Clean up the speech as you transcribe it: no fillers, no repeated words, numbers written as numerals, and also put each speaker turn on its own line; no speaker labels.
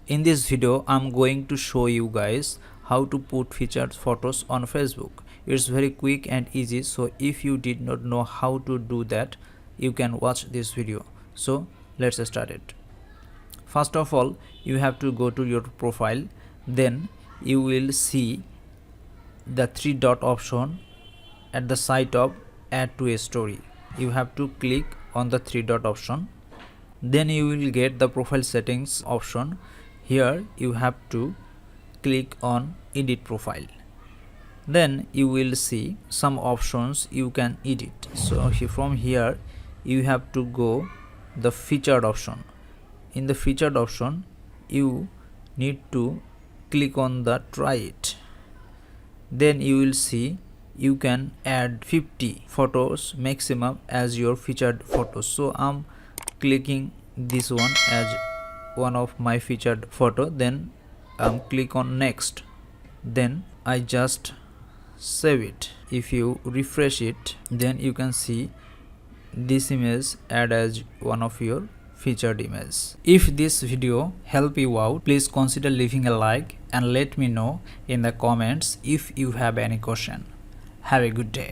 In this video, I'm going to show you guys how to put featured photos on Facebook. It's very quick and easy, so if you did not know how to do that, you can watch this video. So let's start it. First of all, you have to go to your profile, then you will see the three dot option at the side of add to a story. You have to click on the three dot option, then you will get the profile settings option. Here you have to click on edit profile, then you will see some options you can edit. So from here you have to go the featured option. In the featured option you need to click on the try it, then you will see you can add 50 photos maximum as your featured photos. So I'm clicking this one as one of my featured photo, then click on next, then I just save it. If you refresh it, then you can see this image add as one of your featured image. If this video help you out, please consider leaving a like and let me know in the comments if you have any question. Have a good day.